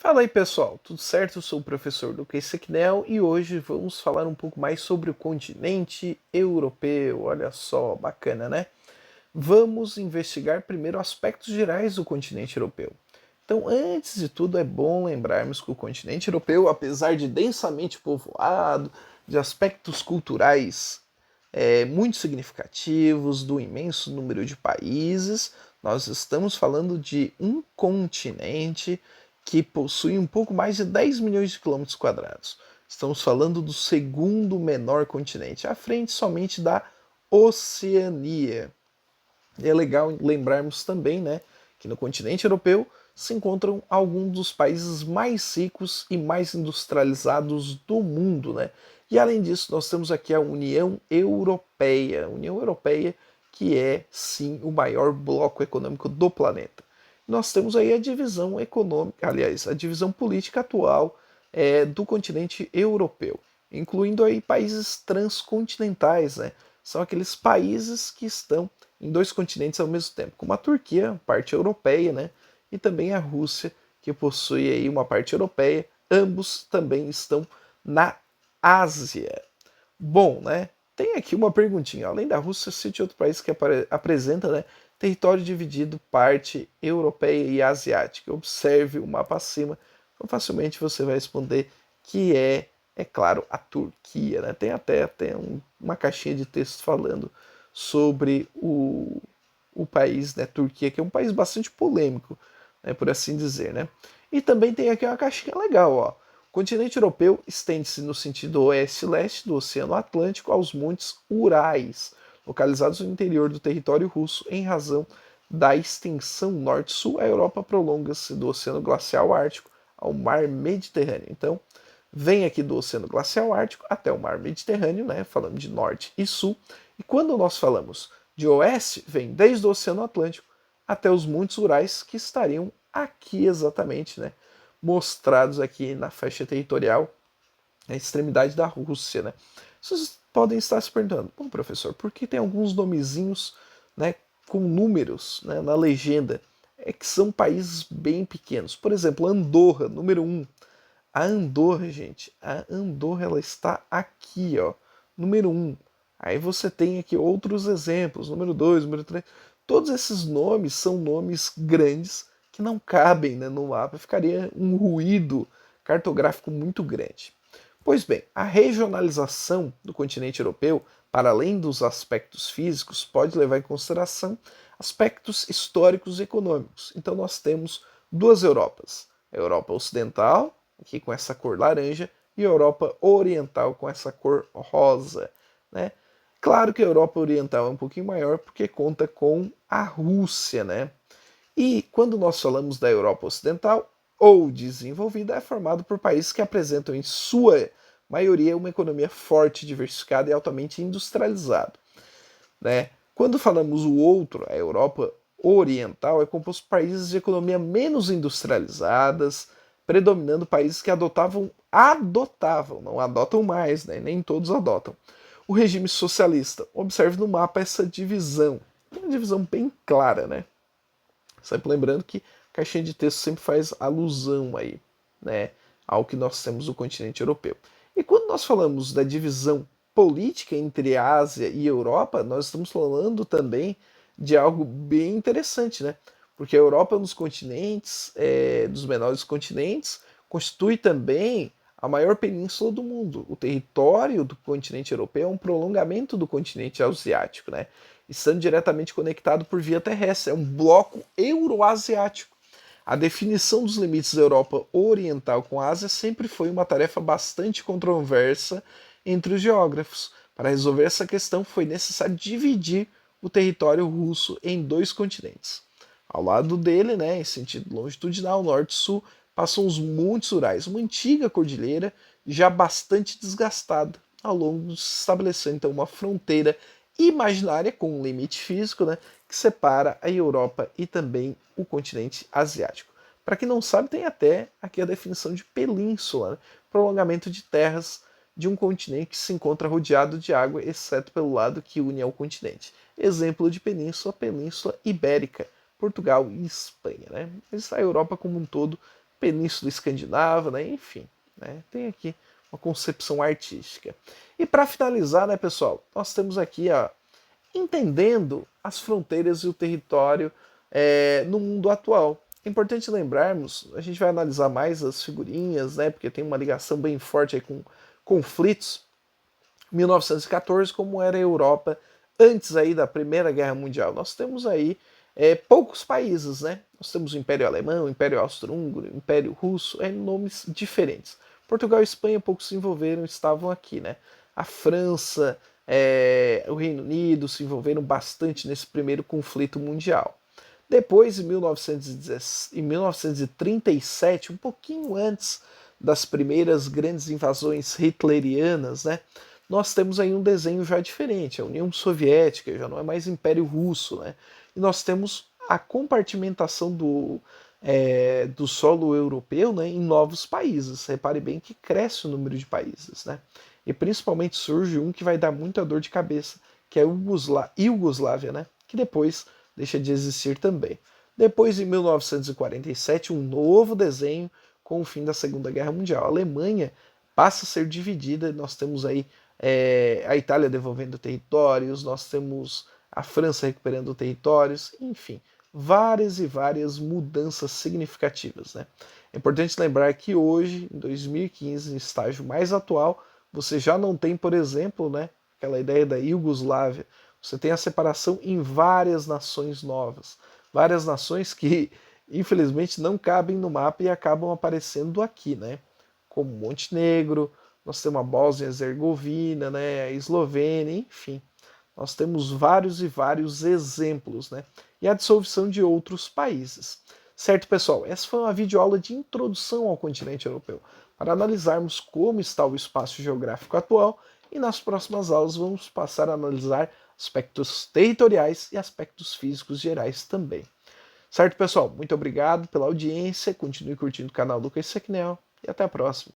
Fala aí pessoal, tudo certo? Eu sou o professor Lucas Sequinel e hoje vamos falar um pouco mais sobre o continente europeu. Olha só, bacana, né? Vamos investigar primeiro aspectos gerais do continente europeu. Então, antes de tudo, é bom lembrarmos que o continente europeu, apesar de densamente povoado, de aspectos culturais muito significativos, do imenso número de países, nós estamos falando de um continente que possui um pouco mais de 10 milhões de quilômetros quadrados. Estamos falando do segundo menor continente, à frente somente da Oceania. E é legal lembrarmos também, né, que no continente europeu se encontram alguns dos países mais ricos e mais industrializados do mundo, né? E além disso, nós temos aqui a União Europeia, que é sim o maior bloco econômico do planeta. Nós temos aí a divisão econômica, aliás, a divisão política atual do continente europeu, incluindo aí países transcontinentais, né? São aqueles países que estão em dois continentes ao mesmo tempo, como a Turquia, parte europeia, né? E também a Rússia, que possui aí uma parte europeia. Ambos também estão na Ásia. Bom, né? Tem aqui uma perguntinha. Além da Rússia, cite outro país que apresenta, né, território dividido, parte europeia e asiática. Observe o mapa acima, então facilmente você vai responder que é claro, a Turquia. Né? Tem até uma caixinha de texto falando sobre o país, né, Turquia, que é um país bastante polêmico, né, por assim dizer. Né? E também tem aqui uma caixinha legal, ó. O continente europeu estende-se no sentido oeste-leste do Oceano Atlântico aos montes Urais, localizados no interior do território russo em razão da extensão norte-sul. A Europa prolonga-se do Oceano Glacial Ártico ao Mar Mediterrâneo. Então, vem aqui do Oceano Glacial Ártico até o Mar Mediterrâneo, né, falando de norte e sul. E quando nós falamos de oeste, vem desde o Oceano Atlântico até os Montes Urais, que estariam aqui exatamente, né, mostrados aqui na faixa territorial, a extremidade da Rússia. Né. Vocês podem estar se perguntando, bom, professor, por que tem alguns nomezinhos, né, com números, né, na legenda? É que são países bem pequenos. Por exemplo, Andorra, número 1. A Andorra, gente, a Andorra ela está aqui, ó, número 1. Aí você tem aqui outros exemplos, número 2, número 3. Todos esses nomes são nomes grandes que não cabem, né, no mapa, ficaria um ruído cartográfico muito grande. Pois bem, a regionalização do continente europeu, para além dos aspectos físicos, pode levar em consideração aspectos históricos e econômicos. Então nós temos duas Europas, a Europa Ocidental, aqui com essa cor laranja, e a Europa Oriental com essa cor rosa. Né? Claro que a Europa Oriental é um pouquinho maior porque conta com a Rússia. Né? E quando nós falamos da Europa Ocidental ou desenvolvida, é formado por países que apresentam em sua maioria uma economia forte, diversificada e altamente industrializada. Né? Quando falamos o outro, a Europa Oriental, é composto por países de economia menos industrializadas, predominando países que adotavam, não adotam mais, né? Nem todos adotam. O regime socialista. Observe no mapa essa divisão. Uma divisão bem clara, né? Sempre lembrando que a caixinha de texto sempre faz alusão aí, né, ao que nós temos no continente europeu. E quando nós falamos da divisão política entre Ásia e Europa, nós estamos falando também de algo bem interessante, né? Porque a Europa é um dos continentes, dos menores continentes, constitui também a maior península do mundo. O território do continente europeu é um prolongamento do continente asiático, né? Estando diretamente conectado por via terrestre. É um bloco euroasiático. A definição dos limites da Europa Oriental com a Ásia sempre foi uma tarefa bastante controversa entre os geógrafos. Para resolver essa questão, foi necessário dividir o território russo em dois continentes. Ao lado dele, né, em sentido longitudinal, norte-sul, passam os Montes Urais, uma antiga cordilheira já bastante desgastada. Ao longo se estabeleceu então uma fronteira imaginária com um limite físico, né, que separa a Europa e também o continente asiático. Para quem não sabe, tem até aqui a definição de península, né, prolongamento de terras de um continente que se encontra rodeado de água, exceto pelo lado que une ao continente. Exemplo de península, Península Ibérica, Portugal e Espanha. Né? Mas a Europa como um todo Península Escandinava, né? Enfim, né? Tem aqui uma concepção artística. E para finalizar, né, pessoal, nós temos aqui entendendo as fronteiras e o território no mundo atual. É importante lembrarmos, a gente vai analisar mais as figurinhas, né, porque tem uma ligação bem forte aí com conflitos. 1914, como era a Europa antes aí da Primeira Guerra Mundial. Nós temos aí poucos países, né? Nós temos o Império Alemão, o Império Austro-Húngaro, o Império Russo, nomes diferentes. Portugal e Espanha pouco se envolveram, estavam aqui, né? A França, o Reino Unido se envolveram bastante nesse primeiro conflito mundial. Depois, em 1937, um pouquinho antes das primeiras grandes invasões hitlerianas, né, nós temos aí um desenho já diferente. A União Soviética já não é mais Império Russo, né, e nós temos a compartimentação do solo europeu, né, em novos países. Repare bem que cresce o número de países, né, e principalmente surge um que vai dar muita dor de cabeça, que é a Iugoslávia, né, que depois deixa de existir também. Depois, em 1947, um novo desenho com o fim da Segunda Guerra Mundial. A Alemanha passa a ser dividida, nós temos aí a Itália devolvendo territórios, nós temos a França recuperando territórios, enfim, várias e várias mudanças significativas, né? É importante lembrar que hoje, em 2015, no estágio mais atual, você já não tem, por exemplo, né, aquela ideia da Iugoslávia. Você tem a separação em várias nações novas, várias nações que infelizmente não cabem no mapa e acabam aparecendo aqui, né? Como Montenegro, nós temos a Bósnia-Herzegovina, né, a Eslovênia, enfim. Nós temos vários e vários exemplos, né? E a dissolução de outros países. Certo, pessoal? Essa foi uma videoaula de introdução ao continente europeu, para analisarmos como está o espaço geográfico atual, e nas próximas aulas vamos passar a analisar aspectos territoriais e aspectos físicos gerais também. Certo, pessoal? Muito obrigado pela audiência, continue curtindo o canal Lucas Sequinel e até a próxima.